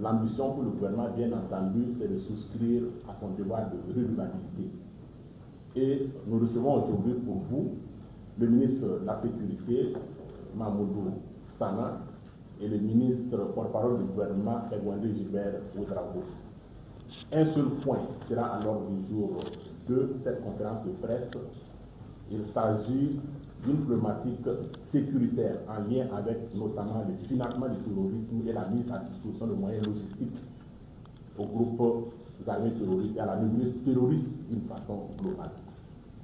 l'ambition pour le gouvernement, bien entendu, c'est de souscrire à son devoir de redevabilité. Et nous recevons aujourd'hui pour vous le ministre de la Sécurité, Mamoudou Sana, et le ministre porte-parole du gouvernement, Egwandé Gilbert Ouedraogo. Un seul point sera à l'ordre du jour de cette conférence de presse. Il s'agit d'une problématique sécuritaire en lien avec notamment le financement du terrorisme et la mise à disposition de moyens logistiques aux groupes armés terroristes et à la lutte terroriste d'une façon globale.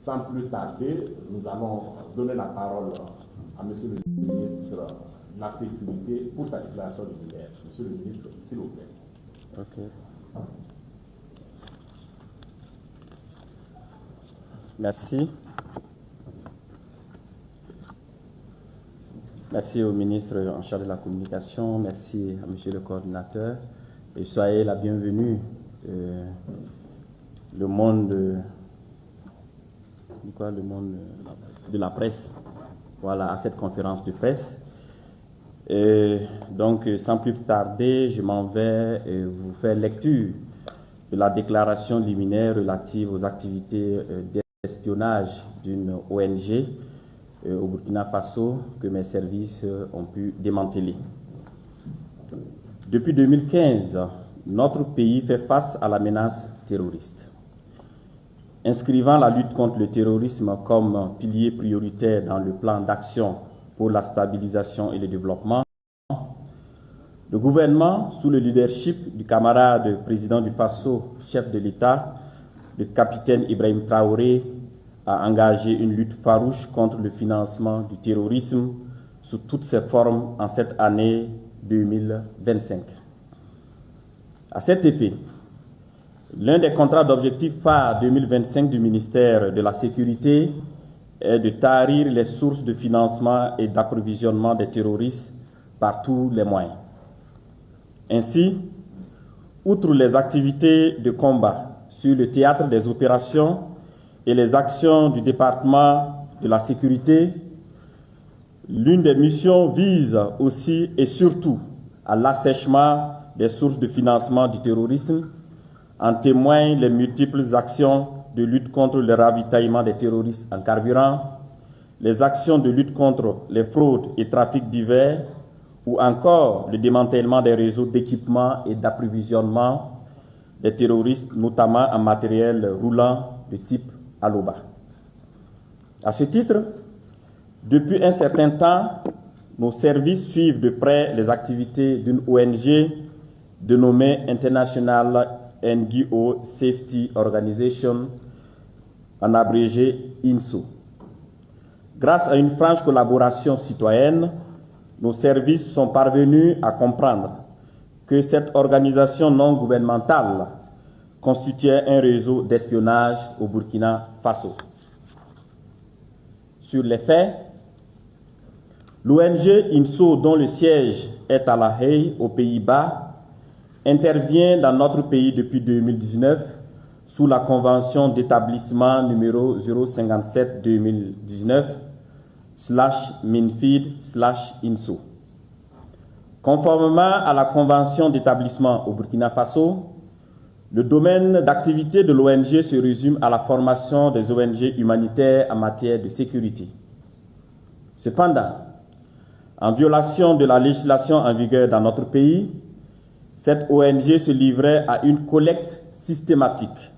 Sans plus tarder, nous allons donner la parole à M. le ministre de la Sécurité pour sa déclaration liminaire. Monsieur le ministre, s'il vous plaît. Ok. Merci. Merci au ministre en charge de la communication, merci à monsieur le coordinateur et soyez la bienvenue, le monde de la presse, voilà, à cette conférence de presse. Donc, sans plus tarder, je m'en vais vous faire lecture de la déclaration liminaire relative aux activités d'espionnage d'une ONG au Burkina Faso que mes services ont pu démanteler. Depuis 2015, notre pays fait face à la menace terroriste. Inscrivant la lutte contre le terrorisme comme pilier prioritaire dans le plan d'action pour la stabilisation et le développement, le gouvernement, sous le leadership du camarade président du Faso, chef de l'État, le capitaine Ibrahim Traoré, a engagé une lutte farouche contre le financement du terrorisme sous toutes ses formes en cette année 2025. À cet effet, l'un des contrats d'objectifs phares 2025 du ministère de la Sécurité est de tarir les sources de financement et d'approvisionnement des terroristes par tous les moyens. Ainsi, outre les activités de combat sur le théâtre des opérations et les actions du département de la sécurité, l'une des missions vise aussi et surtout à l'assèchement des sources de financement du terrorisme. En témoignent les multiples actions de lutte contre le ravitaillement des terroristes en carburant, les actions de lutte contre les fraudes et trafics divers, ou encore le démantèlement des réseaux d'équipement et d'approvisionnement des terroristes, notamment en matériel roulant de type Aloba. À ce titre, depuis un certain temps, nos services suivent de près les activités d'une ONG dénommée International NGO Safety Organization, en abrégé INSO. Grâce à une franche collaboration citoyenne, nos services sont parvenus à comprendre que cette organisation non gouvernementale constituait un réseau d'espionnage au Burkina Faso. Sur les faits, l'ONG INSO, dont le siège est à La Haye, aux Pays-Bas, intervient dans notre pays depuis 2019 sous la convention d'établissement numéro 057-2019/MINFID/INSO. Conformément à la convention d'établissement au Burkina Faso, le domaine d'activité de l'ONG se résume à la formation des ONG humanitaires en matière de sécurité. Cependant, en violation de la législation en vigueur dans notre pays, cette ONG se livrait à une collecte systématique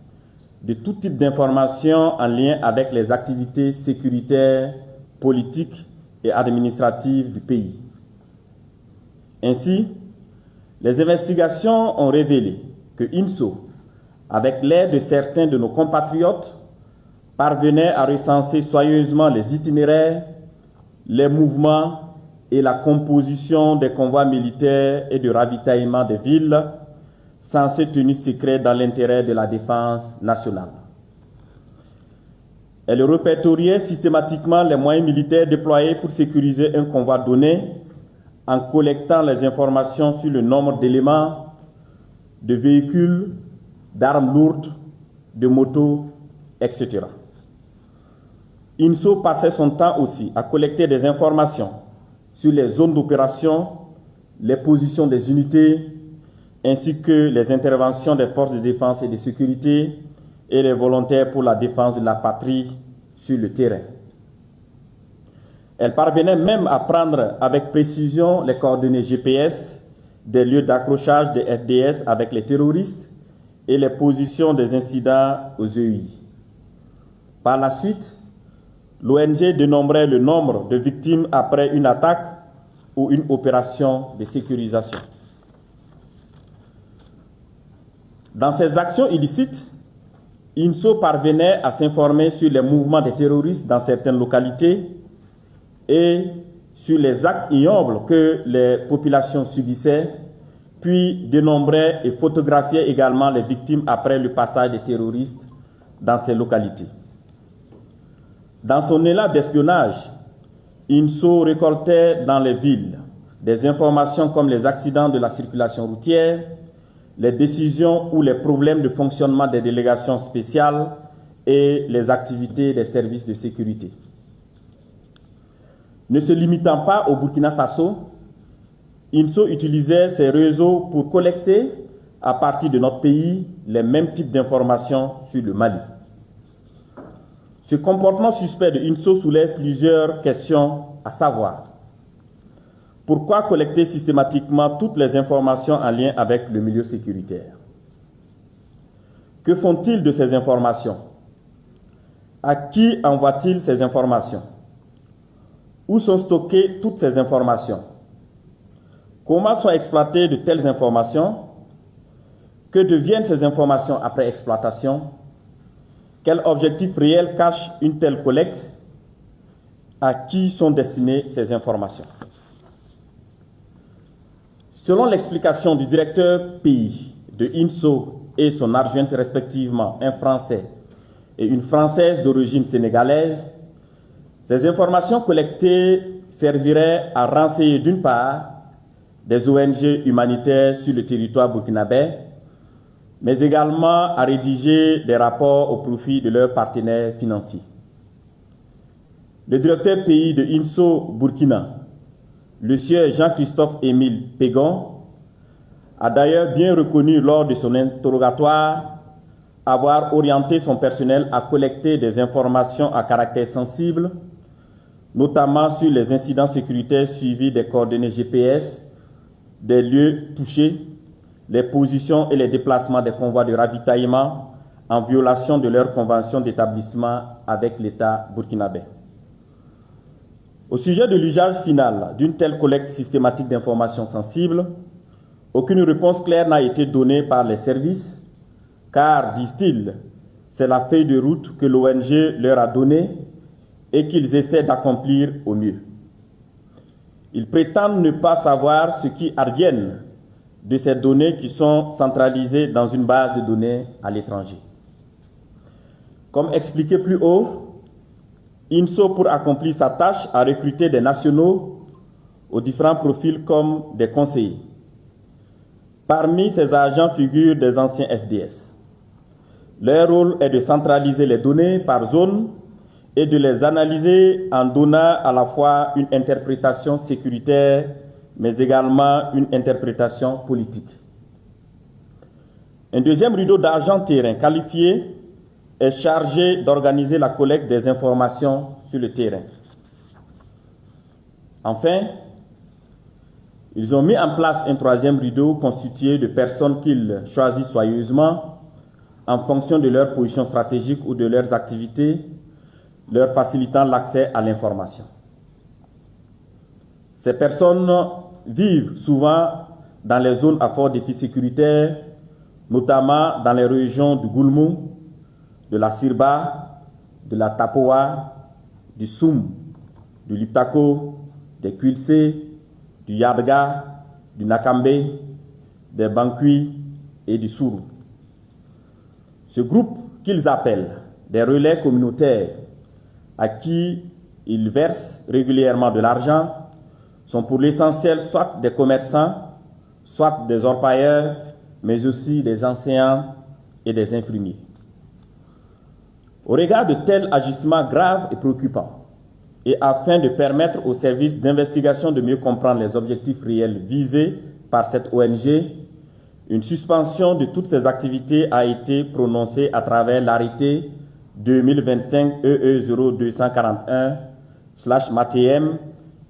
de tout type d'informations en lien avec les activités sécuritaires, politiques et administratives du pays. Ainsi, les investigations ont révélé que INSO, avec l'aide de certains de nos compatriotes, parvenait à recenser soigneusement les itinéraires, les mouvements et la composition des convois militaires et de ravitaillement des villes, censés tenus secrets dans l'intérêt de la défense nationale. Elle répertoriait systématiquement les moyens militaires déployés pour sécuriser un convoi donné, en collectant les informations sur le nombre d'éléments, de véhicules, d'armes lourdes, de motos, etc. INSO passait son temps aussi à collecter des informations sur les zones d'opération, les positions des unités, ainsi que les interventions des forces de défense et de sécurité et les volontaires pour la défense de la patrie sur le terrain. Elle parvenait même à prendre avec précision les coordonnées GPS des lieux d'accrochage des FDS avec les terroristes et les positions des incidents aux EI. Par la suite, l'ONG dénombrait le nombre de victimes après une attaque ou une opération de sécurisation. Dans ces actions illicites, INSO parvenait à s'informer sur les mouvements des terroristes dans certaines localités et sur les actes ignobles que les populations subissaient, puis dénombrait et photographiait également les victimes après le passage des terroristes dans ces localités. Dans son élan d'espionnage, INSO récoltait dans les villes des informations comme les accidents de la circulation routière, les décisions ou les problèmes de fonctionnement des délégations spéciales et les activités des services de sécurité. Ne se limitant pas au Burkina Faso, INSO utilisait ces réseaux pour collecter, à partir de notre pays, les mêmes types d'informations sur le Mali. Ce comportement suspect de INSO soulève plusieurs questions, à savoir: pourquoi collecter systématiquement toutes les informations en lien avec le milieu sécuritaire? Que font-ils de ces informations? À qui envoient-ils ces informations? Où sont stockées toutes ces informations? Comment sont exploitées de telles informations? Que deviennent ces informations après exploitation? Quel objectif réel cache une telle collecte? À qui sont destinées ces informations? Selon l'explication du directeur pays de INSO et son adjointe respectivement, un Français et une Française d'origine sénégalaise, ces informations collectées serviraient à renseigner d'une part des ONG humanitaires sur le territoire burkinabé, mais également à rédiger des rapports au profit de leurs partenaires financiers. Le directeur pays de INSO Burkina, le sieur Jean-Christophe Émile Pégon, a d'ailleurs bien reconnu lors de son interrogatoire avoir orienté son personnel à collecter des informations à caractère sensible, notamment sur les incidents sécuritaires suivis des coordonnées GPS, des lieux touchés, les positions et les déplacements des convois de ravitaillement en violation de leur convention d'établissement avec l'État burkinabé. Au sujet de l'usage final d'une telle collecte systématique d'informations sensibles, aucune réponse claire n'a été donnée par les services, car, disent-ils, c'est la feuille de route que l'ONG leur a donnée et qu'ils essaient d'accomplir au mieux. Ils prétendent ne pas savoir ce qui advienne de ces données qui sont centralisées dans une base de données à l'étranger. Comme expliqué plus haut, INSO, pour accomplir sa tâche, a recruté des nationaux aux différents profils comme des conseillers. Parmi ces agents figurent des anciens FDS. Leur rôle est de centraliser les données par zone et de les analyser en donnant à la fois une interprétation sécuritaire, mais également une interprétation politique. Un deuxième rideau d'argent terrain qualifié est chargé d'organiser la collecte des informations sur le terrain. Enfin, ils ont mis en place un troisième rideau constitué de personnes qu'ils choisissent soigneusement en fonction de leur position stratégique ou de leurs activités, leur facilitant l'accès à l'information. Ces personnes vivent souvent dans les zones à fort défi sécuritaire, notamment dans les régions du Goulmou, de la Sirba, de la Tapoa, du Soum, du Liptako, des Quilsé, du Yadga, du Nakambe, des Bankui et du Sourou. Ce groupe qu'ils appellent des relais communautaires à qui ils versent régulièrement de l'argent sont pour l'essentiel soit des commerçants, soit des orpailleurs, mais aussi des enseignants et des infirmiers. Au regard de tels agissements graves et préoccupants, et afin de permettre aux services d'investigation de mieux comprendre les objectifs réels visés par cette ONG, Une suspension de toutes ces activités a été prononcée à travers l'arrêté 2025 EE 0241/MATM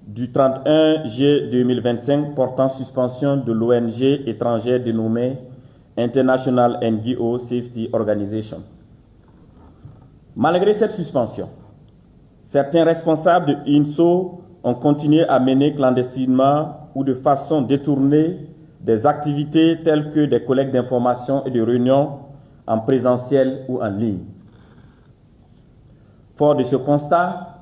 du 31 juillet 2025 portant suspension de l'ONG étrangère dénommée International NGO Safety Organization. Malgré cette suspension, certains responsables de INSO ont continué à mener clandestinement ou de façon détournée des activités telles que des collectes d'informations et de réunions en présentiel ou en ligne. Fort de ce constat,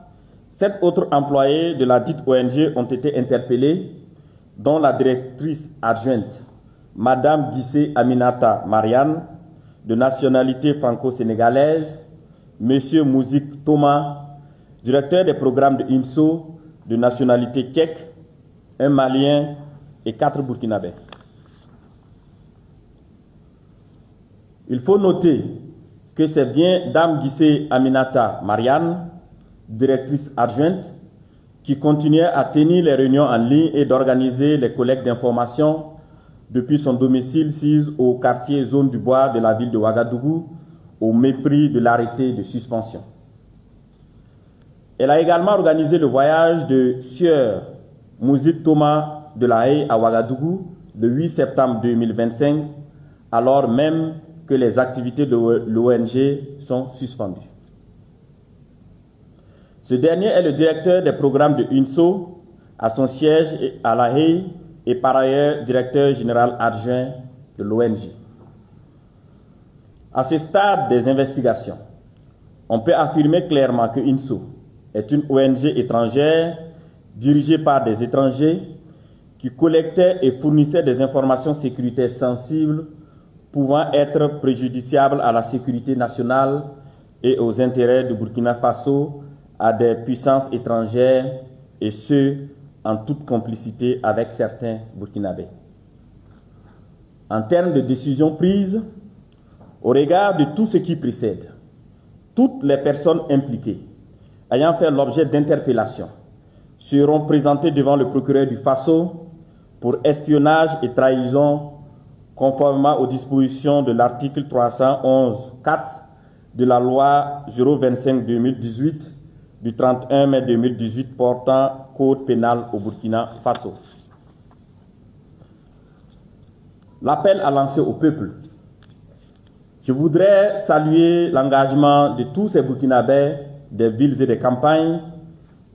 7 autres employés de la dite ONG ont été interpellés, dont la directrice adjointe, Madame Guissé Aminata Marianne, de nationalité franco-sénégalaise, Monsieur Mouzik Thomas, directeur des programmes de INSO, de nationalité tchèque, un Malien et 4 Burkinabés. Il faut noter que c'est bien Dame Guissé Aminata Marianne, directrice adjointe, qui continuait à tenir les réunions en ligne et d'organiser les collectes d'informations depuis son domicile situé au quartier Zone du Bois de la ville de Ouagadougou, au mépris de l'arrêté de suspension. Elle a également organisé le voyage de Sieur Mouzik Thomas de La Haye à Ouagadougou le 8 septembre 2025, alors même que les activités de l'ONG sont suspendues. Ce dernier est le directeur des programmes de UNSO à son siège à La Haye et par ailleurs directeur général adjoint de l'ONG. À ce stade des investigations, on peut affirmer clairement que UNSO est une ONG étrangère dirigée par des étrangers qui collectaient et fournissaient des informations sécuritaires sensibles pouvant être préjudiciables à la sécurité nationale et aux intérêts du Burkina Faso à des puissances étrangères, et ce, en toute complicité avec certains Burkinabés. En termes de décisions prises, au regard de tout ce qui précède, toutes les personnes impliquées ayant fait l'objet d'interpellations seront présentées devant le procureur du Faso pour espionnage et trahison conformément aux dispositions de l'article 311.4 de la loi 025/2018 du 31 mai 2018 portant code pénal au Burkina Faso. L'appel à lancer au peuple. Je voudrais saluer l'engagement de tous ces Burkinabés des villes et des campagnes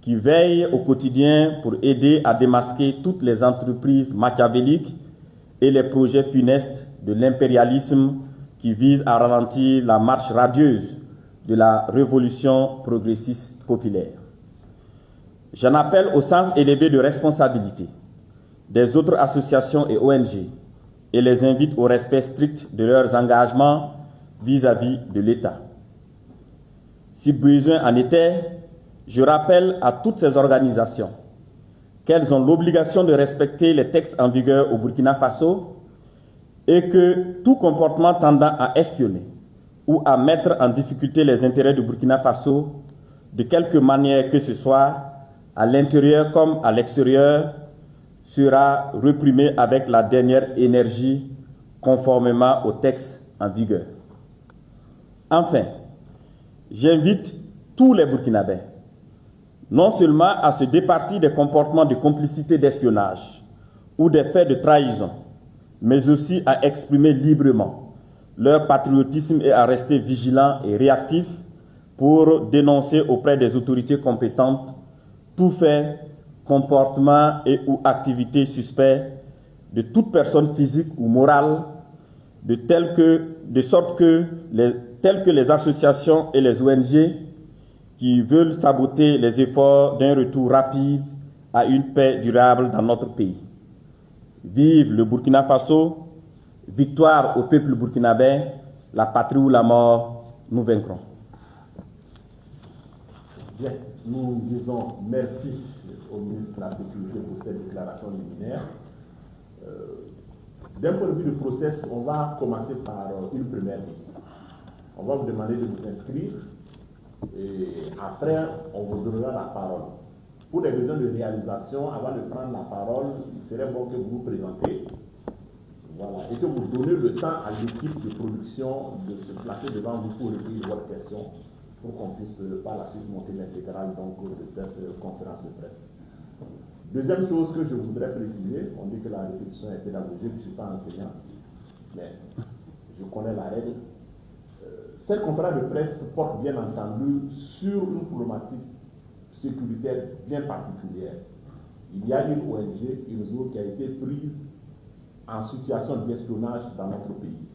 qui veillent au quotidien pour aider à démasquer toutes les entreprises machiavéliques et les projets funestes de l'impérialisme qui visent à ralentir la marche radieuse de la révolution progressiste populaire. J'en appelle au sens élevé de responsabilité des autres associations et ONG et les invite au respect strict de leurs engagements vis-à-vis de l'État. Si besoin en était, je rappelle à toutes ces organisations qu'elles ont l'obligation de respecter les textes en vigueur au Burkina Faso et que tout comportement tendant à espionner ou à mettre en difficulté les intérêts du Burkina Faso, de quelque manière que ce soit, à l'intérieur comme à l'extérieur, sera réprimé avec la dernière énergie conformément aux textes en vigueur. Enfin, j'invite tous les Burkinabés non seulement à se départir des comportements de complicité d'espionnage ou des faits de trahison, mais aussi à exprimer librement leur patriotisme et à rester vigilants et réactifs pour dénoncer auprès des autorités compétentes tout fait, comportement et ou activité suspect de toute personne physique ou morale, de sorte que les associations et les ONG qui veulent saboter les efforts d'un retour rapide à une paix durable dans notre pays. Vive le Burkina Faso, victoire au peuple burkinabé, la patrie ou la mort, nous vaincrons. Bien, nous disons merci au ministre de la Sécurité pour cette déclaration liminaire. D'un point de vue du process, on va commencer par une première liste. On va vous demander de vous inscrire et après, on vous donnera la parole. Pour des besoins de réalisation, avant de prendre la parole, il serait bon que vous vous présentez. Voilà, et que vous donnez le temps à l'équipe de production de se placer devant vous pour recueillir votre question, pour qu'on puisse par la suite monter l'intégrale de cette conférence de presse. Deuxième chose que je voudrais préciser, on dit que la répétition est pédagogique, je ne suis pas enseignant, mais je connais la règle. Cette conférence de presse porte bien entendu sur une problématique sécuritaire bien particulière. Il y a une ONG, une zone qui a été prise en situation d'espionnage dans notre pays.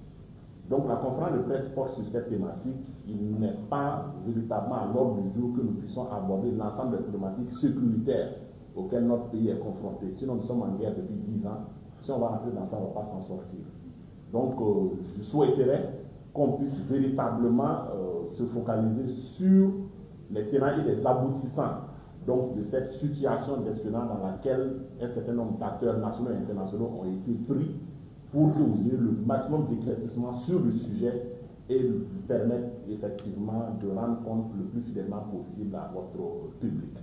Donc la conférence de presse porte sur cette thématique. Il n'est pas véritablement à l'ordre du jour que nous puissions aborder l'ensemble des problématiques sécuritaires auxquelles notre pays est confronté. Sinon nous sommes en guerre depuis 10 ans. Si on va rentrer dans ça, on ne va pas s'en sortir. Donc je souhaiterais qu'on puisse véritablement se focaliser sur les tenants et les aboutissants donc, de cette situation d'espionnage dans laquelle un certain nombre d'acteurs nationaux et internationaux ont été pris pour que vous ayez le maximum d'éclaircissement sur le sujet et vous permettre effectivement de rendre compte le plus fidèlement possible à votre public.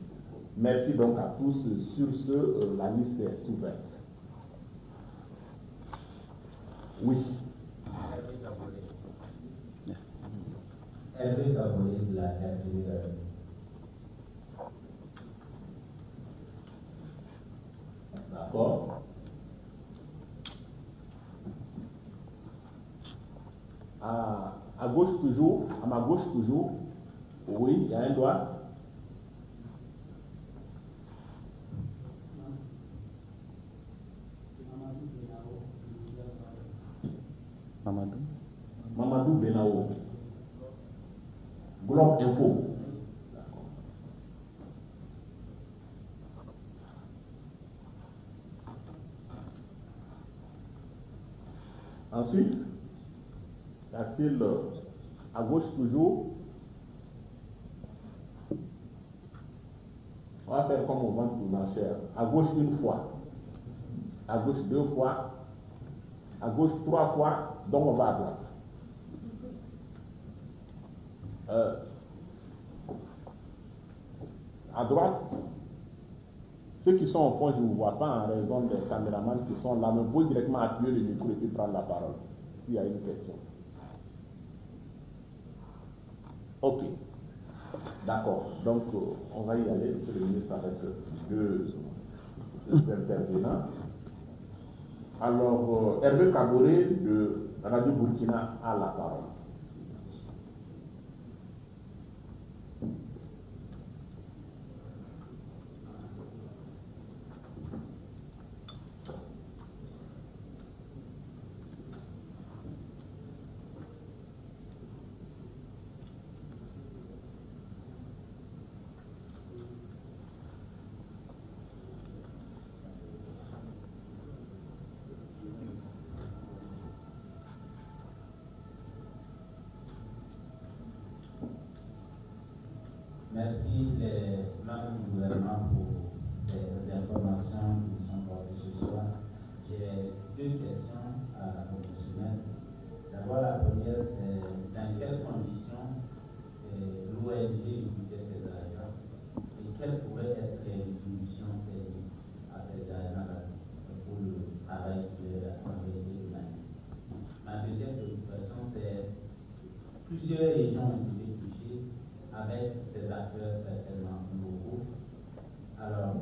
Merci donc à tous. Sur ce, la liste est ouverte. Oui. Hervé Gabolé de la RTD. D'accord. À gauche toujours, à ma gauche toujours. Oui, il y a un doigt. Mamadou Benao. Globe Info. Ensuite, y a-t-il à gauche toujours? On va faire comme on vend aux enchères. À gauche une fois, à gauche 2 fois, à gauche 3 fois, donc on va à droite. À droite, ceux qui sont au fond, je ne vous vois pas en raison des caméramans qui sont là, mais vous pouvez directement appuyer le micro et puis prendre la parole s'il y a une question. Ok. D'accord. Donc, on va y aller, monsieur le ministre, avec deux intervenants. Alors, Hervé Gabolé de Radio Burkina a la parole. Merci les membres du gouvernement pour les informations qui nous sont portées ce soir. J'ai 2 questions à vos fonctionnaires. D'abord, la première, c'est dans quelles conditions l'ONG recrutait ses agents et quelles pourraient être les rétributions payées à ces agents pour le travail de la sécurité humaine. Ma deuxième préoccupation, c'est plusieurs régions ont été touchées avec des acteurs certainement locaux. Alors,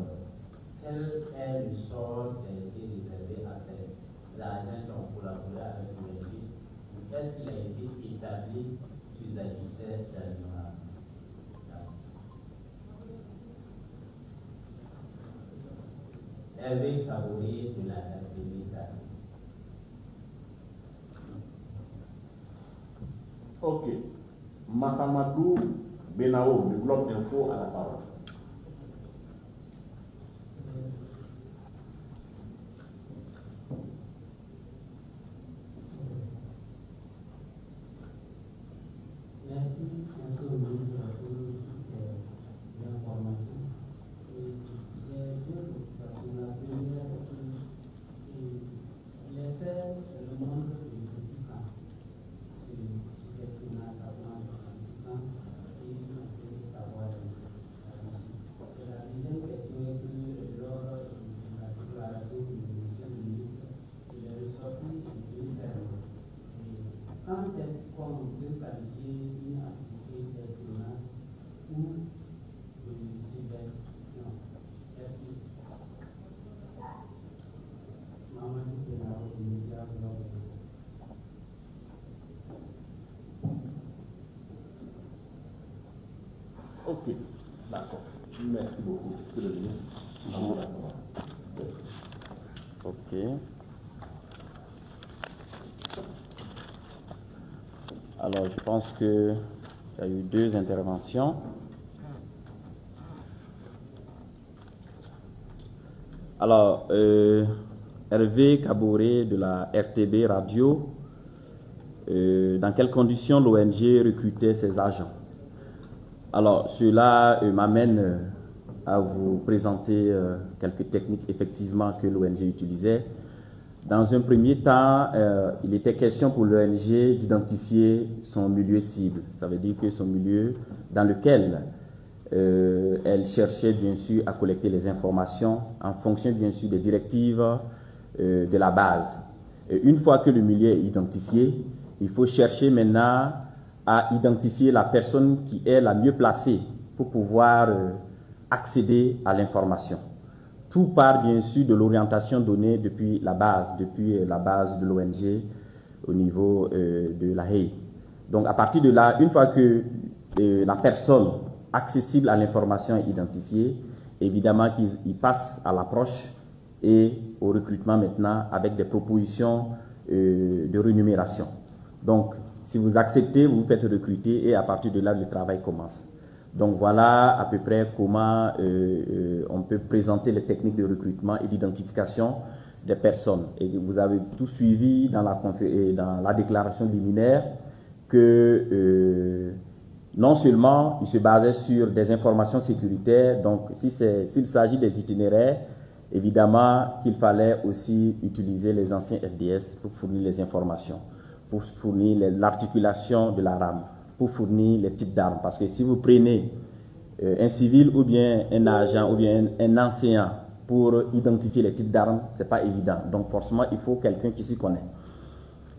quel est le sort qui a été réservé à ces agents qui ont collaboré avec l'ONG? Est-ce qu'il a été établi qu'ils agissaient d'ignorance? Hervé Gabolé de la RTD. Ok. Mahamadou Benao, de Globe Info, à la parole. Merci au ministre pour toutes ces informations. J'ai 2 préoccupations. La première, les faits remontent de 5 ans. Sur cette finale, ça prend 5 ans et on peut savoir qualifier une activité d'espionnage ou de cybersion? Merci. Mamadou Pénaro, média Global. Ok, d'accord. Merci beaucoup, Monsieur le ministre. Ok. Alors, je pense qu'il y a eu 2 interventions. Alors, Hervé Kaboré de la RTB Radio, dans quelles conditions l'ONG recrutait ses agents? Alors, cela m'amène à vous présenter quelques techniques effectivement que l'ONG utilisait. Dans un premier temps, il était question pour l'ONG d'identifier son milieu cible. Ça veut dire que son milieu dans lequel elle cherchait bien sûr à collecter les informations en fonction bien sûr des directives de la base. Et une fois que le milieu est identifié, il faut chercher maintenant à identifier la personne qui est la mieux placée pour pouvoir accéder à l'information. Tout part bien sûr de l'orientation donnée depuis la base de l'ONG au niveau de la Haye. Donc à partir de là, une fois que la personne accessible à l'information est identifiée, évidemment qu'il passe à l'approche et au recrutement maintenant avec des propositions de rémunération. Donc si vous acceptez, vous vous faites recruter et à partir de là, le travail commence. Donc voilà à peu près comment on peut présenter les techniques de recrutement et d'identification des personnes. Et vous avez tout suivi dans la déclaration liminaire que non seulement il se basait sur des informations sécuritaires, donc s'il s'agit des itinéraires, évidemment qu'il fallait aussi utiliser les anciens FDS pour fournir les informations, pour fournir l'articulation de la rame, pour fournir les types d'armes. Parce que si vous prenez un civil ou bien un agent ou bien un enseignant pour identifier les types d'armes, ce n'est pas évident. Donc forcément, il faut quelqu'un qui s'y connaît.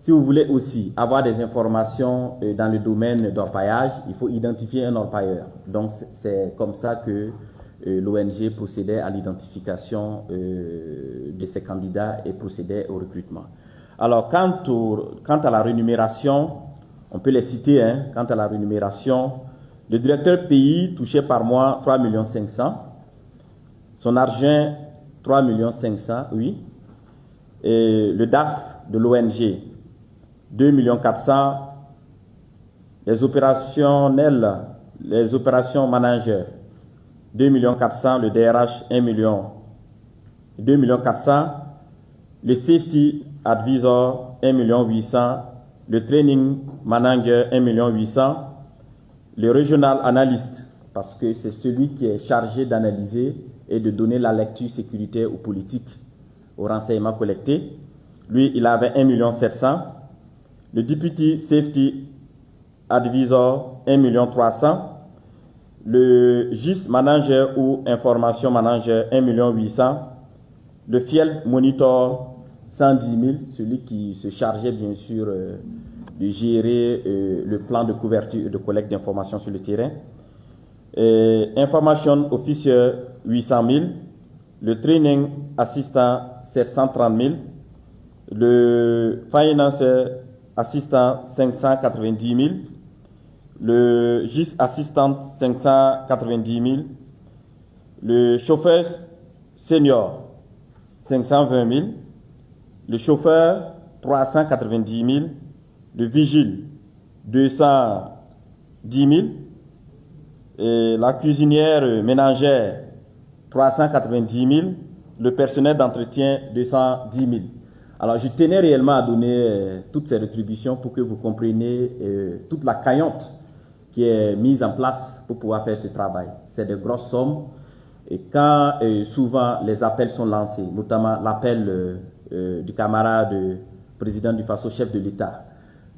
Si vous voulez aussi avoir des informations dans le domaine d'orpaillage, il faut identifier un orpailleur. Donc c'est comme ça que l'ONG procédait à l'identification de ces candidats et procédait au recrutement. Alors quant à la rémunération, on peut les citer, hein. Quant à la rémunération, le directeur pays touchait par mois 3 500 000. Son argent, 3 500 000, oui. Et le DAF de l'ONG, 2 400 000. Les opérationnels, les opérations managers, 2 400 000. Le DRH, 2 400 000. Le safety advisor, 1 800 000. Le training manager, 1 800 000. Le regional analyste, parce que c'est celui qui est chargé d'analyser et de donner la lecture sécuritaire aux politiques, aux renseignements collectés. Lui, il avait 1 700 000. Le deputy safety advisor, 1 300 000. Le GIS manager ou information manager, 1 800 000. Le field monitor, 110 000, celui qui se chargeait bien sûr de gérer le plan de couverture et de collecte d'informations sur le terrain. Information officer, 800 000. Le training assistant, 730 000. Le finance assistant, 590 000. Le GIS assistant, 590 000. Le chauffeur senior, 520 000. Le chauffeur, 390 000. Le vigile, 210 000. Et la cuisinière ménagère, 390 000. Le personnel d'entretien, 210 000. Alors, je tenais réellement à donner toutes ces rétributions pour que vous compreniez toute la caillotte qui est mise en place pour pouvoir faire ce travail. C'est de grosses sommes. Et quand souvent les appels sont lancés, notamment l'appel du camarade président du FASO, chef de l'État,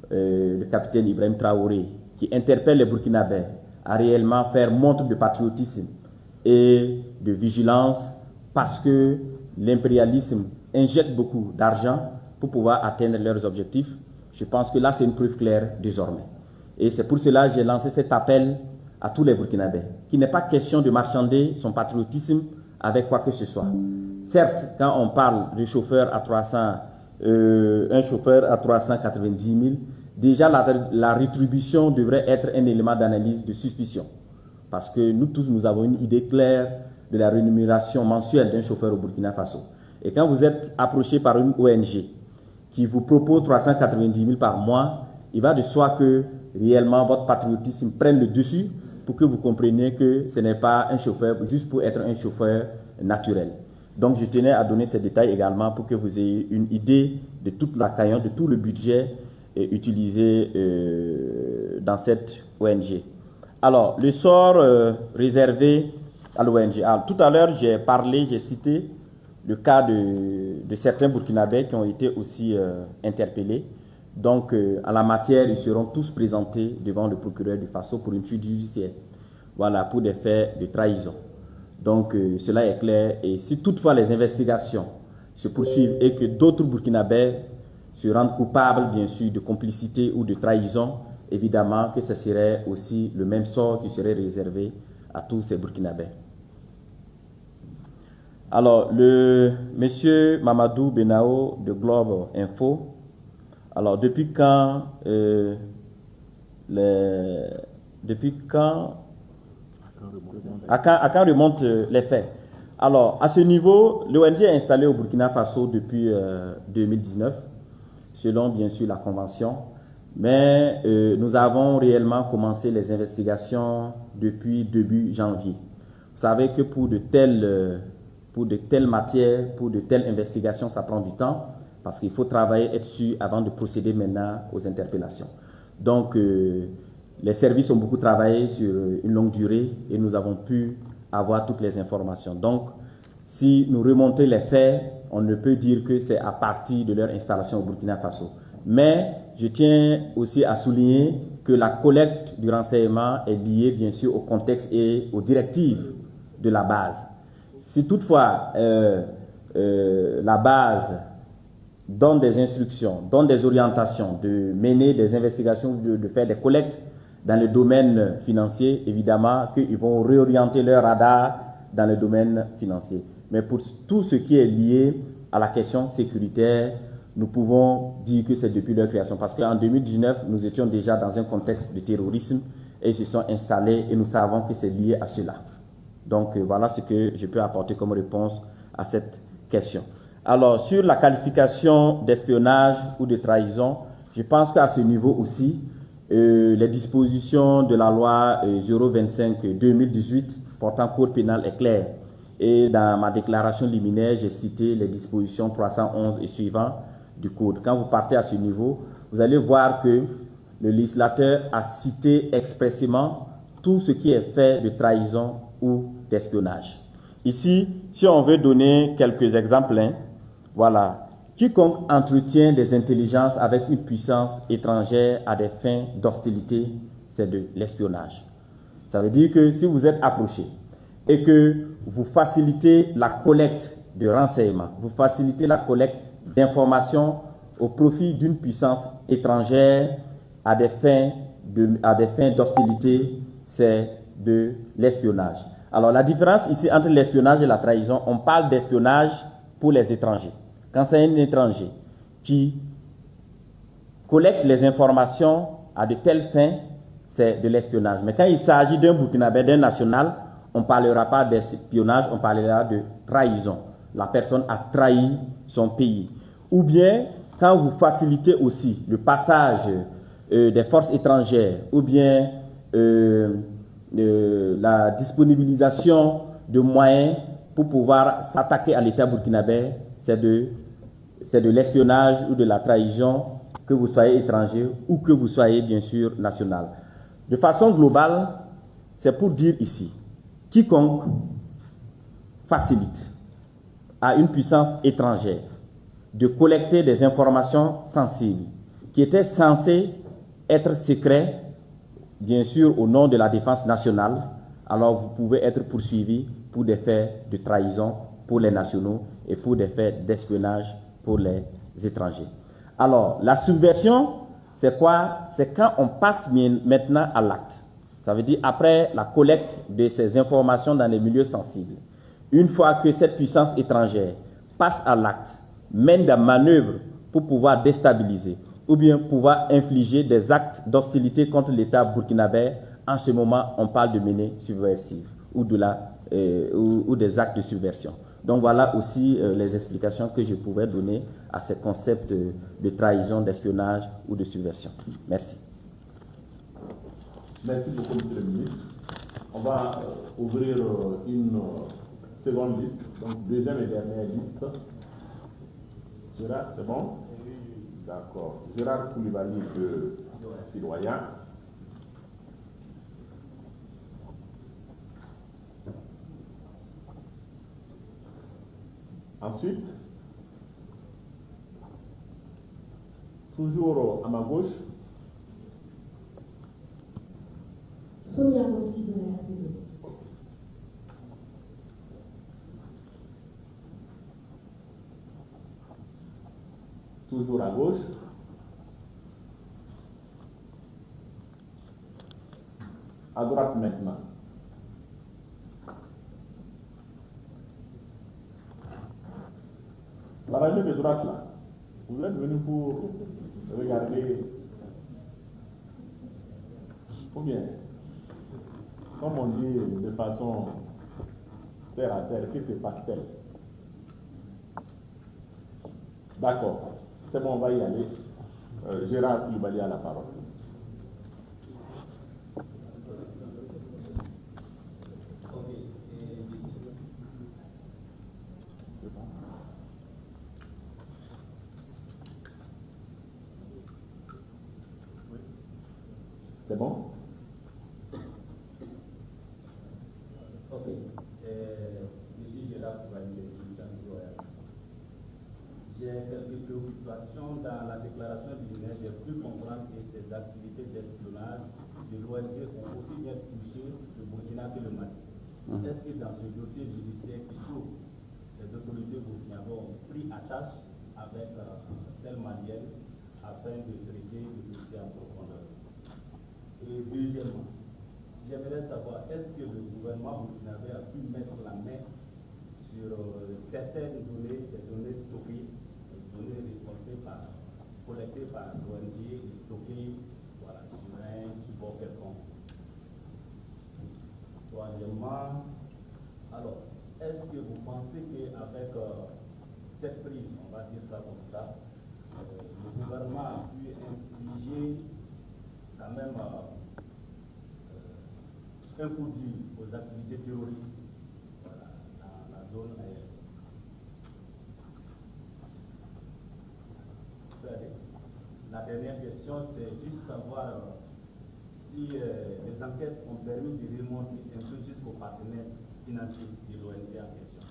le capitaine Ibrahim Traoré, qui interpelle les Burkinabés à réellement faire montre de patriotisme et de vigilance parce que l'impérialisme injecte beaucoup d'argent pour pouvoir atteindre leurs objectifs. Je pense que là, c'est une preuve claire désormais. Et c'est pour cela que j'ai lancé cet appel à tous les Burkinabés, qu'il n'est pas question de marchander son patriotisme avec quoi que ce soit. Certes, quand on parle de chauffeur à 300, un chauffeur à 390 000, déjà la rétribution devrait être un élément d'analyse de suspicion. Parce que nous tous, nous avons une idée claire de la rémunération mensuelle d'un chauffeur au Burkina Faso. Et quand vous êtes approché par une ONG qui vous propose 390 000 par mois, il va de soi que réellement votre patriotisme prenne le dessus pour que vous compreniez que ce n'est pas un chauffeur juste pour être un chauffeur naturel. Donc je tenais à donner ces détails également pour que vous ayez une idée de toute la caillon, de tout le budget utilisé dans cette ONG. Alors, le sort réservé à l'ONG. Tout à l'heure, j'ai cité le cas de certains Burkinabés qui ont été aussi interpellés. Donc, en la matière, ils seront tous présentés devant le procureur du Faso pour une suite judiciaire. Voilà, pour des faits de trahison. Donc, cela est clair. Et si toutefois les investigations se poursuivent et que d'autres Burkinabés se rendent coupables, bien sûr, de complicité ou de trahison, évidemment que ce serait aussi le même sort qui serait réservé à tous ces Burkinabés. Alors, le monsieur Mamadou Benao de Globe Info, alors depuis quand à quand remontent les faits? Alors, à ce niveau, l'ONG est installée au Burkina Faso depuis 2019, selon bien sûr la convention. Mais nous avons réellement commencé les investigations depuis début janvier. Vous savez que pour de telles matières, pour de telles investigations, ça prend du temps parce qu'il faut travailler, être sûr avant de procéder maintenant aux interpellations. Donc, les services ont beaucoup travaillé sur une longue durée et nous avons pu avoir toutes les informations. Donc, si nous remontons les faits, on ne peut dire que c'est à partir de leur installation au Burkina Faso. Mais je tiens aussi à souligner que la collecte du renseignement est liée bien sûr au contexte et aux directives de la base. Si toutefois la base donne des instructions, donne des orientations de mener des investigations, de faire des collectes dans le domaine financier, évidemment qu'ils vont réorienter leur radar dans le domaine financier. Mais pour tout ce qui est lié à la question sécuritaire, nous pouvons dire que c'est depuis leur création. Parce qu'en 2019, nous étions déjà dans un contexte de terrorisme et ils se sont installés et nous savons que c'est lié à cela. Donc voilà ce que je peux apporter comme réponse à cette question. Alors sur la qualification d'espionnage ou de trahison, je pense qu'à ce niveau aussi, les dispositions de la loi 025-2018 portant cours pénal est claire. Et dans ma déclaration liminaire, j'ai cité les dispositions 311 et suivants du code. Quand vous partez à ce niveau, vous allez voir que le législateur a cité expressément tout ce qui est fait de trahison ou d'espionnage. Ici, si on veut donner quelques exemples, voilà. Quiconque entretient des intelligences avec une puissance étrangère à des fins d'hostilité, c'est de l'espionnage. Ça veut dire que si vous êtes approché et que vous facilitez la collecte de renseignements, vous facilitez la collecte d'informations au profit d'une puissance étrangère à des fins d'hostilité, c'est de l'espionnage. Alors la différence ici entre l'espionnage et la trahison, on parle d'espionnage pour les étrangers. Quand c'est un étranger qui collecte les informations à de telles fins, c'est de l'espionnage. Mais quand il s'agit d'un Burkinabé, d'un national, on ne parlera pas d'espionnage, on parlera de trahison. La personne a trahi son pays. Ou bien, quand vous facilitez aussi le passage des forces étrangères, ou bien la disponibilisation de moyens pour pouvoir s'attaquer à l'État burkinabé, c'est de l'espionnage ou de la trahison, que vous soyez étranger ou que vous soyez bien sûr national. De façon globale, c'est pour dire ici, quiconque facilite à une puissance étrangère de collecter des informations sensibles qui étaient censées être secrets, bien sûr au nom de la défense nationale, alors vous pouvez être poursuivi pour des faits de trahison pour les nationaux et pour des faits d'espionnage pour les étrangers. Alors, la subversion c'est quoi? C'est quand on passe maintenant à l'acte. Ça veut dire après la collecte de ces informations dans les milieux sensibles. Une fois que cette puissance étrangère passe à l'acte, mène des manœuvres pour pouvoir déstabiliser ou bien pouvoir infliger des actes d'hostilité contre l'État burkinabé, en ce moment, on parle de menées subversives ou des actes de subversion. Donc voilà aussi les explications que je pouvais donner à ces concepts de trahison, d'espionnage ou de subversion. Merci. Merci beaucoup, Monsieur le ministre. On va ouvrir une seconde liste, donc deuxième et dernière liste. Gérard, c'est bon? D'accord. Gérard Koulibaly de Citoyen. Ensuite, toujours à ma gauche, Sonia Moti de la RTD. toujours à gauche, à droite maintenant. La rangée de droite là, vous êtes venu pour regarder, ou bien, comme on dit de façon terre à terre, que se passe-t-il? D'accord, c'est bon, on va y aller. Gérard Koulibaly a la parole. C'est bon? Ok. Monsieur Gérard Koulibaly de Citoyen. J'ai quelques préoccupations dans la déclaration du ministre. J'ai pu comprendre que ces activités d'espionnage de l'ONG ont aussi bien touché le Burkina que le Mali. Est-ce que dans ce dossier judiciaire qui s'ouvre, les autorités burkinabées ont pris attache avec celles maliennes afin de traiter le dossier en profondeur? Et deuxièmement, j'aimerais savoir, est-ce que le gouvernement burkinabé a pu mettre la main sur certaines données, des données stockées, des données collectées par l'ONG et stockées sur un support quelconque? Troisièmement, alors, est-ce que vous pensez qu'avec cette prise, on va dire ça comme ça, le gouvernement a pu infliger quand même un coup dur aux activités terroristes dans la zone aérienne? La dernière question, c'est juste savoir si les enquêtes ont permis de remonter un peu jusqu'aux partenaires financiers de l'ONG en question.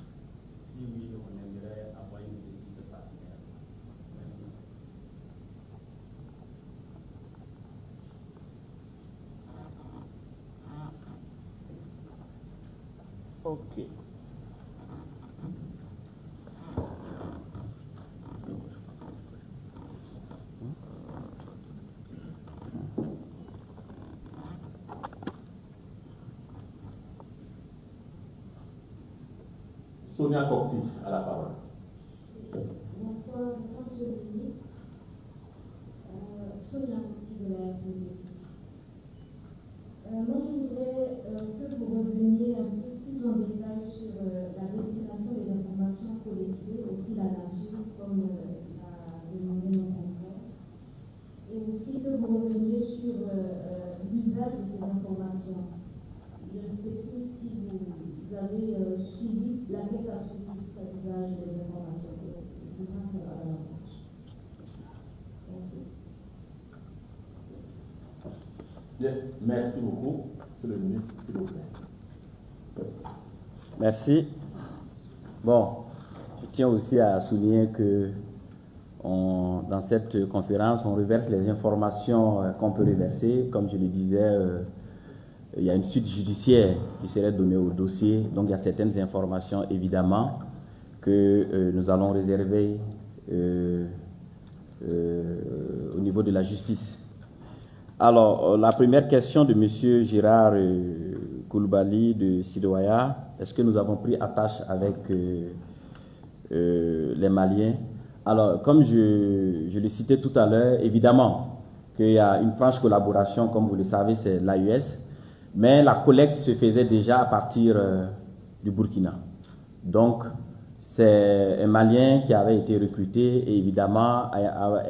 Si oui, on aimerait avoir une visite de partenaires. Merci. Ok. Sonia Kokti à la parole. Bonsoir, monsieur le ministre. Sonia Moti de la RTD. Moi, je voudrais que vous reveniez un peu plus en détail sur la destination des informations collectées, aussi la nature, comme l'a demandé mon confrère, et aussi que vous reveniez sur l'usage de ces informations. Je ne sais plus si vous avez suivi la quête à suivre cet usage des informations collectées. Je pense que ça va la marche. Merci. Bien, merci beaucoup. Monsieur le ministre, s'il vous plaît. Merci. Bon, je tiens aussi à souligner que dans cette conférence, on reverse les informations qu'on peut reverser. Comme je le disais, il y a une suite judiciaire qui serait donnée au dossier. Donc il y a certaines informations, évidemment, que nous allons réserver au niveau de la justice. Alors, la première question de M. Gérard Koulibaly de Sidoaya, est-ce que nous avons pris attache avec les Maliens? Alors, comme je le citais tout à l'heure, évidemment qu'il y a une franche collaboration, comme vous le savez, c'est l'AUS, mais la collecte se faisait déjà à partir du Burkina. Donc, c'est un Malien qui avait été recruté et évidemment,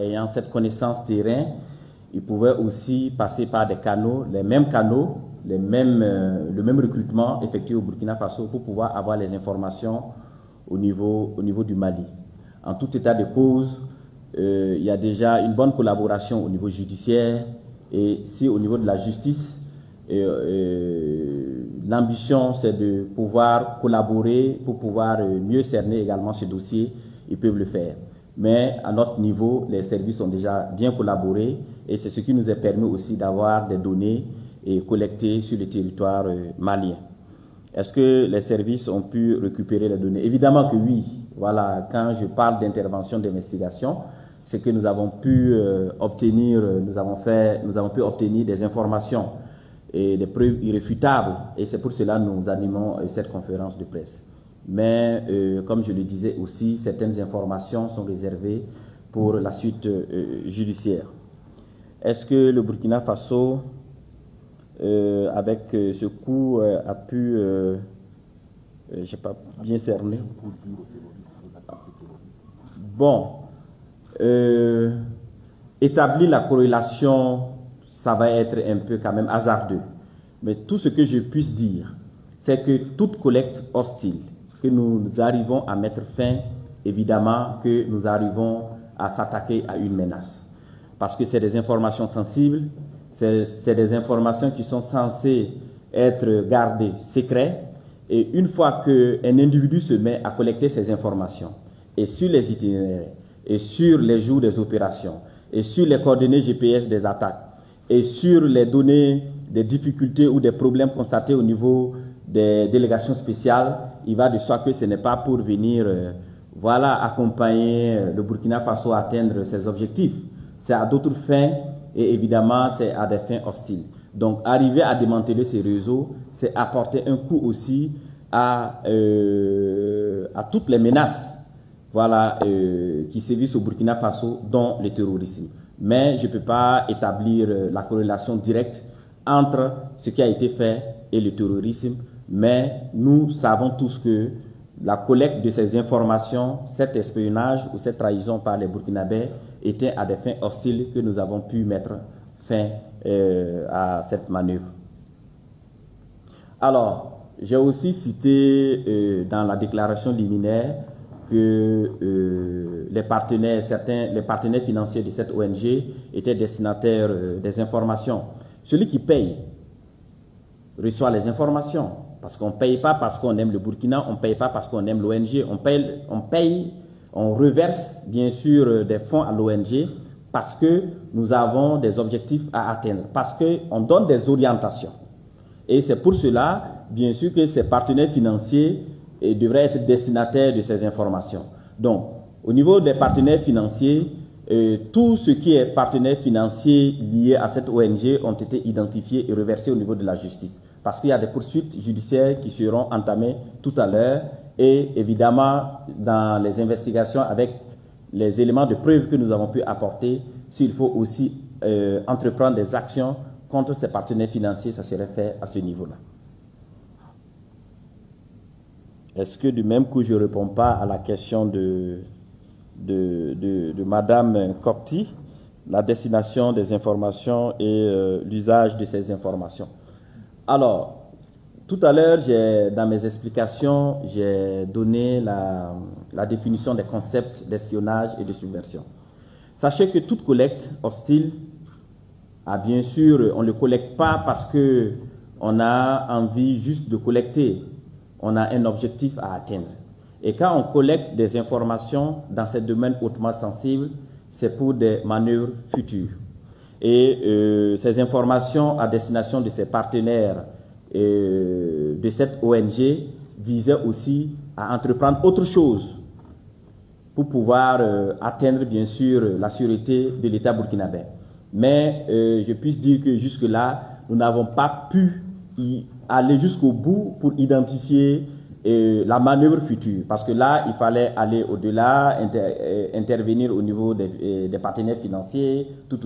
ayant cette connaissance terrain, il pouvait aussi passer par des canaux, le même recrutement effectué au Burkina Faso pour pouvoir avoir les informations au niveau du Mali. En tout état de cause, il y a déjà une bonne collaboration au niveau judiciaire et si au niveau de la justice, l'ambition c'est de pouvoir collaborer pour pouvoir mieux cerner également ce dossier, ils peuvent le faire. Mais à notre niveau, les services ont déjà bien collaboré et c'est ce qui nous a permis aussi d'avoir des données collectées sur le territoire malien. Est-ce que les services ont pu récupérer les données? Évidemment que oui. Voilà, quand je parle d'intervention d'investigation, c'est que nous avons pu obtenir des informations et des preuves irréfutables et c'est pour cela que nous animons cette conférence de presse. Mais comme je le disais aussi, certaines informations sont réservées pour la suite judiciaire. Est-ce que le Burkina Faso, avec ce coup, a pu, je n'ai pas bien cerné. Bon, établir la corrélation, ça va être un peu quand même hasardeux. Mais tout ce que je puisse dire, c'est que toute collecte hostile, que nous arrivons à mettre fin, évidemment que nous arrivons à s'attaquer à une menace. Parce que c'est des informations sensibles, c'est des informations qui sont censées être gardées secrètes. Et une fois qu'un individu se met à collecter ces informations, et sur les itinéraires, et sur les jours des opérations, et sur les coordonnées GPS des attaques, et sur les données des difficultés ou des problèmes constatés au niveau des délégations spéciales, il va de soi que ce n'est pas pour venir accompagner le Burkina Faso à atteindre ses objectifs. C'est à d'autres fins et évidemment c'est à des fins hostiles. Donc arriver à démanteler ces réseaux, c'est apporter un coup aussi à toutes les menaces qui sévissent au Burkina Faso, dont le terrorisme. Mais je ne peux pas établir la corrélation directe entre ce qui a été fait et le terrorisme, mais nous savons tous que la collecte de ces informations, cet espionnage ou cette trahison par les Burkinabés était à des fins hostiles que nous avons pu mettre fin à cette manœuvre. Alors, j'ai aussi cité dans la déclaration liminaire que les partenaires financiers de cette ONG étaient destinataires des informations. Celui qui paye reçoit les informations. Parce qu'on ne paye pas parce qu'on aime le Burkina, on ne paye pas parce qu'on aime l'ONG, on reverse bien sûr des fonds à l'ONG parce que nous avons des objectifs à atteindre, parce qu'on donne des orientations. Et c'est pour cela, bien sûr, que ces partenaires financiers devraient être destinataires de ces informations. Donc, au niveau des partenaires financiers, tout ce qui est partenaires financiers liés à cette ONG ont été identifiés et reversés au niveau de la justice. Parce qu'il y a des poursuites judiciaires qui seront entamées tout à l'heure et évidemment dans les investigations avec les éléments de preuve que nous avons pu apporter, s'il faut aussi entreprendre des actions contre ces partenaires financiers, ça serait fait à ce niveau-là. Est-ce que du même coup je ne réponds pas à la question de Madame Copti, la destination des informations et l'usage de ces informations? Alors, tout à l'heure, dans mes explications, j'ai donné la définition des concepts d'espionnage et de subversion. Sachez que toute collecte hostile, bien sûr, on ne le collecte pas parce qu'on a envie juste de collecter. On a un objectif à atteindre. Et quand on collecte des informations dans ces domaines hautement sensibles, c'est pour des manœuvres futures. Et ces informations à destination de ces partenaires de cette ONG visaient aussi à entreprendre autre chose pour pouvoir atteindre bien sûr la sûreté de l'État burkinabé. Mais je puisse dire que jusque-là, nous n'avons pas pu y aller jusqu'au bout pour identifier la manœuvre future. Parce que là, il fallait aller au-delà, intervenir au niveau des partenaires financiers, tout,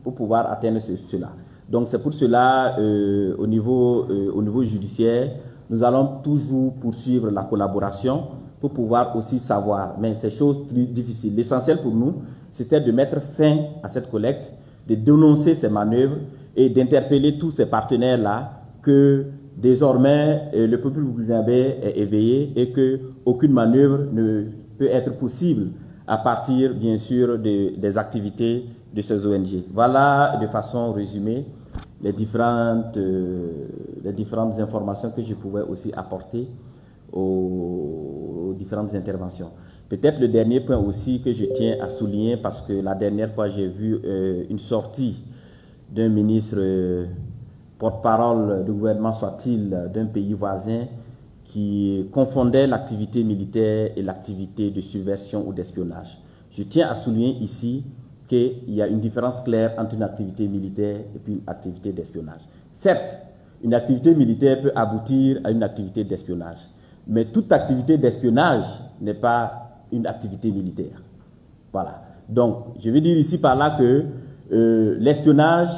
pour pouvoir atteindre cela. Donc c'est pour cela, au niveau judiciaire, nous allons toujours poursuivre la collaboration pour pouvoir aussi savoir. Mais c'est chose difficile. L'essentiel pour nous, c'était de mettre fin à cette collecte, de dénoncer ces manœuvres et d'interpeller tous ces partenaires-là que désormais le peuple burkinabé est éveillé et qu'aucune manœuvre ne peut être possible à partir bien sûr des activités de ces ONG. Voilà de façon résumée les différentes informations que je pouvais aussi apporter aux différentes interventions. Peut-être le dernier point aussi que je tiens à souligner, parce que la dernière fois j'ai vu une sortie d'un ministre porte-parole du gouvernement, soit-il d'un pays voisin, qui confondait l'activité militaire et l'activité de subversion ou d'espionnage. Je tiens à souligner ici qu'il y a une différence claire entre une activité militaire et puis une activité d'espionnage. Certes, une activité militaire peut aboutir à une activité d'espionnage, mais toute activité d'espionnage n'est pas une activité militaire. Voilà. Donc, je veux dire ici par là que l'espionnage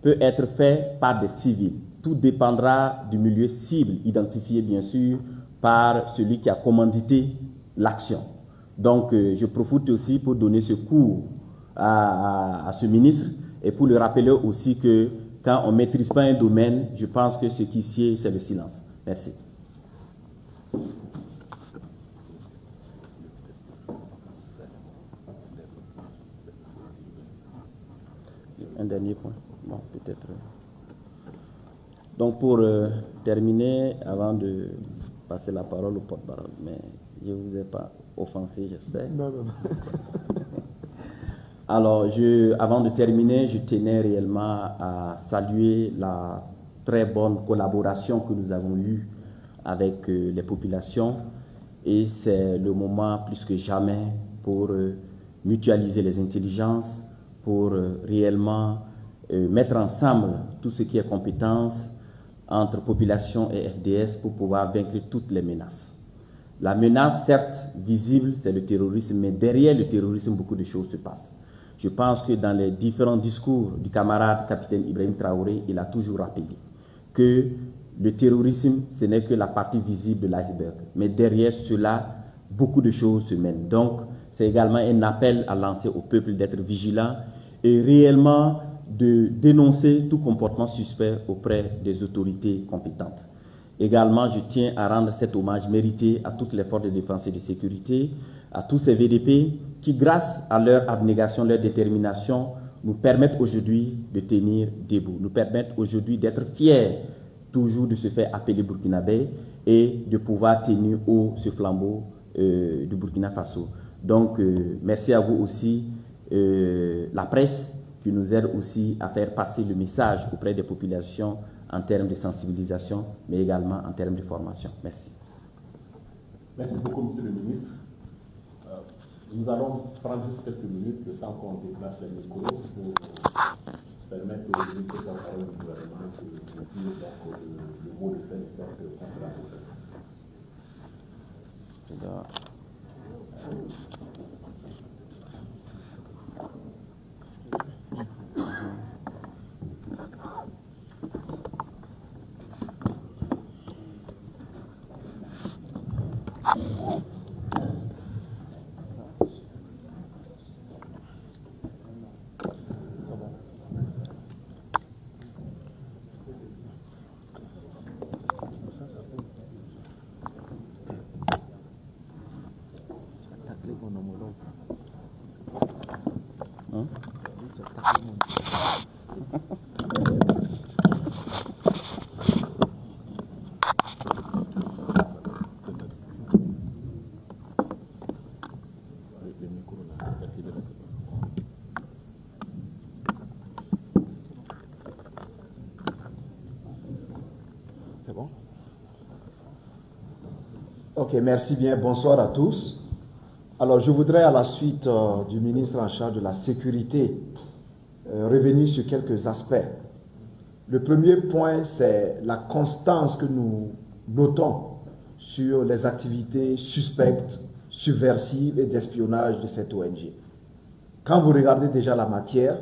peut être fait par des civils. Tout dépendra du milieu cible, identifié bien sûr par celui qui a commandité l'action. Donc, je profite aussi pour donner ce cours à ce ministre et pour le rappeler aussi que quand on ne maîtrise pas un domaine, je pense que ce qui sied, c'est le silence. Merci. Un dernier point. Bon, peut-être. Donc, pour terminer, avant de passer la parole au porte-parole, mais je ne vous ai pas offensé, j'espère. Non. Alors, avant de terminer, je tenais réellement à saluer la très bonne collaboration que nous avons eue avec les populations, et c'est le moment plus que jamais pour mutualiser les intelligences, pour réellement mettre ensemble tout ce qui est compétence entre population et FDS pour pouvoir vaincre toutes les menaces. La menace, certes visible, c'est le terrorisme, mais derrière le terrorisme, beaucoup de choses se passent. Je pense que dans les différents discours du camarade capitaine Ibrahim Traoré, il a toujours rappelé que le terrorisme, ce n'est que la partie visible de l'iceberg. Mais derrière cela, beaucoup de choses se mènent. Donc, c'est également un appel à lancer au peuple d'être vigilant et réellement de dénoncer tout comportement suspect auprès des autorités compétentes. Également, je tiens à rendre cet hommage mérité à toutes les forces de défense et de sécurité, à tous ces VDP qui, grâce à leur abnégation, leur détermination, nous permettent aujourd'hui de tenir debout, nous permettent aujourd'hui d'être fiers toujours de se faire appeler burkinabé et de pouvoir tenir haut ce flambeau du Burkina Faso. Donc, merci à vous aussi, la presse, qui nous aide aussi à faire passer le message auprès des populations en termes de sensibilisation, mais également en termes de formation. Merci. Merci beaucoup, Monsieur le ministre. Nous allons prendre juste quelques minutes, le temps qu'on déplace les micros pour permettre au ministre de la parole du gouvernement de dire le mot de fin de cette conférence de presse. Ok, merci bien. Bonsoir à tous. Alors, je voudrais, à la suite du ministre en charge de la sécurité, revenir sur quelques aspects. Le premier point, c'est la constance que nous notons sur les activités suspectes, subversives et d'espionnage de cette ONG. Quand vous regardez déjà la matière,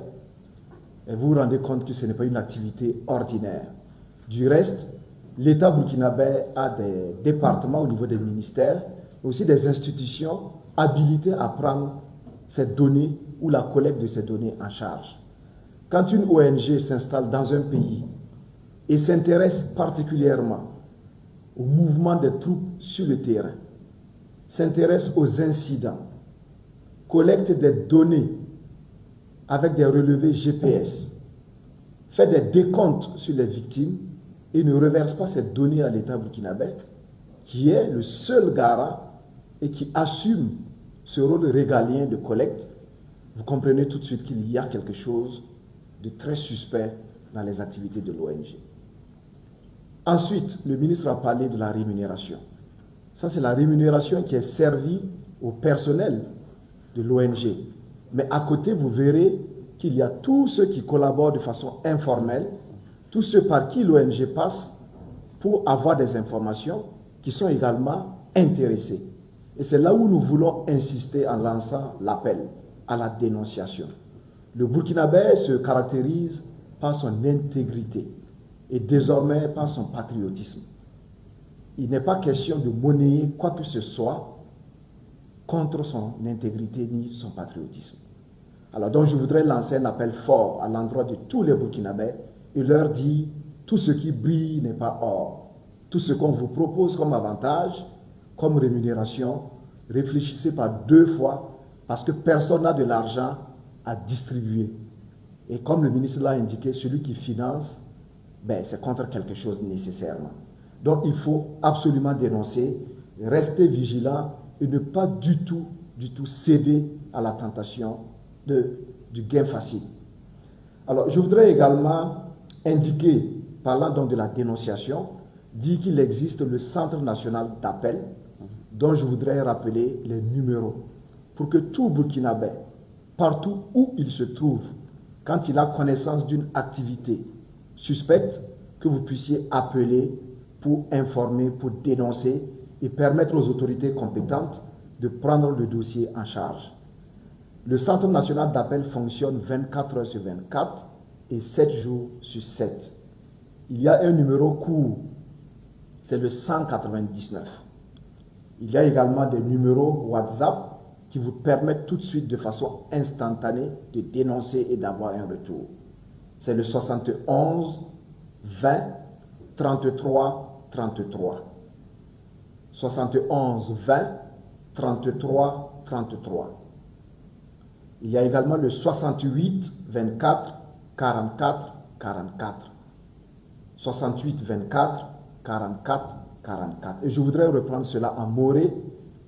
vous vous rendez compte que ce n'est pas une activité ordinaire. Du reste, l'État burkinabé a des départements au niveau des ministères, mais aussi des institutions habilitées à prendre ces données ou la collecte de ces données en charge. Quand une ONG s'installe dans un pays et s'intéresse particulièrement au mouvement des troupes sur le terrain, s'intéresse aux incidents, collecte des données avec des relevés GPS, fait des décomptes sur les victimes et ne reverse pas ces données à l'État burkinabé, qui est le seul garant et qui assume ce rôle régalien de collecte, vous comprenez tout de suite qu'il y a quelque chose de très suspect dans les activités de l'ONG. Ensuite, le ministre a parlé de la rémunération. Ça, c'est la rémunération qui est servie au personnel de l'ONG. Mais à côté, vous verrez qu'il y a tous ceux qui collaborent de façon informelle, tous ceux par qui l'ONG passe pour avoir des informations qui sont également intéressés. Et c'est là où nous voulons insister en lançant l'appel à la dénonciation. Le Burkinabé se caractérise par son intégrité et désormais par son patriotisme. Il n'est pas question de monnayer quoi que ce soit contre son intégrité ni son patriotisme. Alors donc je voudrais lancer un appel fort à l'endroit de tous les Burkinabés et leur dire: tout ce qui brille n'est pas or. Tout ce qu'on vous propose comme avantage, comme rémunération, réfléchissez par deux fois, parce que personne n'a de l'argent à distribuer. Et comme le ministre l'a indiqué, celui qui finance, c'est contre quelque chose nécessairement. Donc il faut absolument dénoncer, rester vigilant et ne pas du tout céder à la tentation du gain facile. Alors je voudrais également indiquer, parlant donc de la dénonciation, dit qu'il existe le Centre national d'appel, dont je voudrais rappeler les numéros, pour que tout Burkinabé, partout où il se trouve, quand il a connaissance d'une activité suspecte, que vous puissiez appeler pour informer, pour dénoncer et permettre aux autorités compétentes de prendre le dossier en charge. Le Centre national d'appel fonctionne 24 heures sur 24 et 7 jours sur 7. Il y a un numéro court, c'est le 199. Il y a également des numéros WhatsApp qui vous permettent tout de suite, de façon instantanée, de dénoncer et d'avoir un retour. C'est le 71 20 33 33. 71 20 33 33. Il y a également le 68 24 44 44. 68 24 44 44. Et je voudrais reprendre cela en moré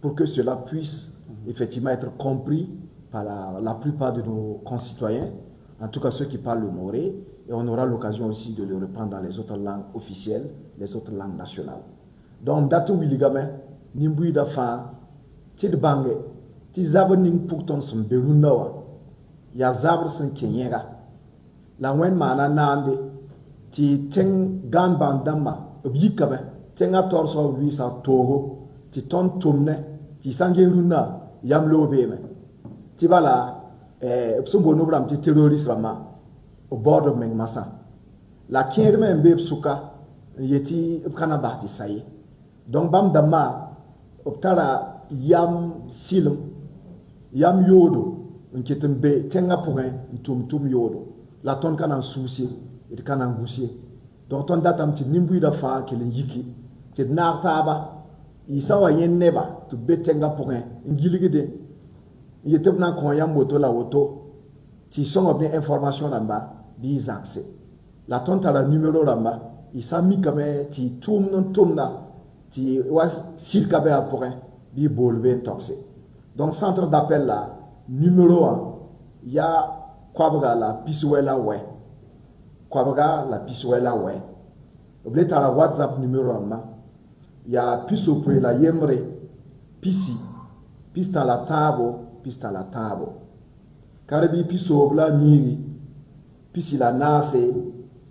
pour que cela puisse effectivement être compris par la plupart de nos concitoyens, en tout cas ceux qui parlent le moré, et on aura l'occasion aussi de le reprendre dans les autres langues officielles, les autres langues nationales. Donc, datu wiligame, nimbu da fa, tid bange, ti zabre ning pukton son berunawa, ya zabre son kenyega. La wen mana nande, ti teng gan bandama, yikabe, tenga torso visa togo, ti ton tumne, ti sange runa, yam lobeme. Ti bala, psumbo nobram ti terroriste rama, au bord de Mengmassa. La kierme mbeb suka, yeti kana bahti saye. Donc bam dama, optara yam silum, yam yodo, nketembe, tenga pourin, ntum yodo. La ton kanan souci, et kanan goussi. Donc ton datam ti nimbu da fa kelen yiki, ti nartaba, isawa yen neba, tu be tenga pourin, ngiligide. Yetep nan kon yam moto la auto, ti son obne information là-bas, des accès. La tonte à la numéro là-bas, il s'est mis comme ti tourne là, ti was sil kabe à point, bi bolvé toxé. Donc centre d'appel là, numéro 1, il y a Kwabaga la pisouela ouais. Kwabaga la pisouela ouais. Oubliez à la WhatsApp numéro 1, il y a pisou pour la yemre, pisi, pista la tabo. Karabi pisobla niri, pisi la nase,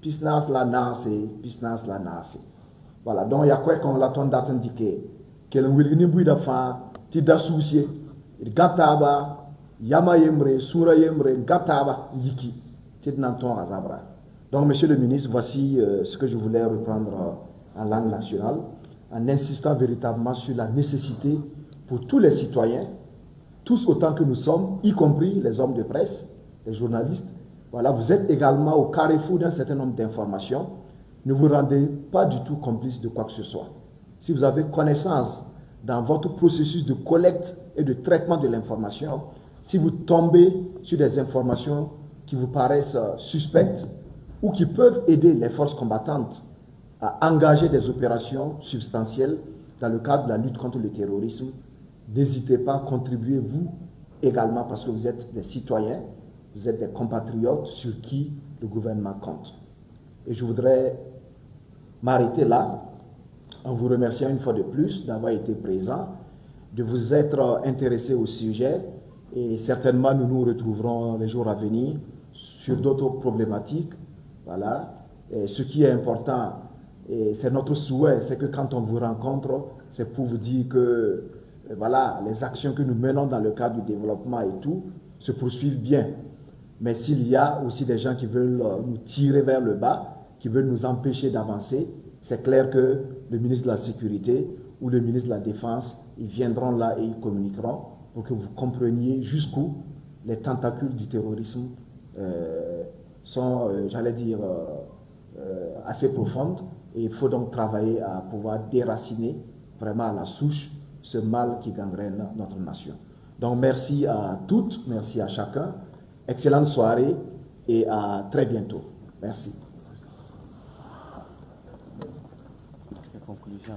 pisnas la nase. Voilà, donc il y a quoi qu'on l'attend d'indiquer. Quel wilgni bouida fa, ti da soucier, gataba, yama yemre, sura yemre, gataba, yiki, ti nanton azabra. Donc, monsieur le ministre, voici ce que je voulais reprendre en langue nationale, en insistant véritablement sur la nécessité pour tous les citoyens, tous autant que nous sommes, y compris les hommes de presse, les journalistes. Voilà, vous êtes également au carrefour d'un certain nombre d'informations. Ne vous rendez pas du tout complice de quoi que ce soit. Si vous avez connaissance dans votre processus de collecte et de traitement de l'information, si vous tombez sur des informations qui vous paraissent suspectes ou qui peuvent aider les forces combattantes à engager des opérations substantielles dans le cadre de la lutte contre le terrorisme, n'hésitez pas à contribuer vous également parce que vous êtes des citoyens, vous êtes des compatriotes sur qui le gouvernement compte. Et je voudrais m'arrêter là en vous remerciant une fois de plus d'avoir été présent, de vous être intéressé au sujet et certainement nous nous retrouverons les jours à venir sur d'autres problématiques. Voilà. Et ce qui est important, et c'est notre souhait, c'est que quand on vous rencontre, c'est pour vous dire que voilà, les actions que nous menons dans le cadre du développement et tout se poursuivent bien. Mais s'il y a aussi des gens qui veulent nous tirer vers le bas, qui veulent nous empêcher d'avancer, c'est clair que le ministre de la Sécurité ou le ministre de la Défense, ils viendront là et ils communiqueront pour que vous compreniez jusqu'où les tentacules du terrorisme sont, j'allais dire, assez profondes. Et il faut donc travailler à pouvoir déraciner vraiment à la souche ce mal qui gangrène notre nation. Donc merci à toutes, merci à chacun. Excellente soirée et à très bientôt. Merci. Conclusion.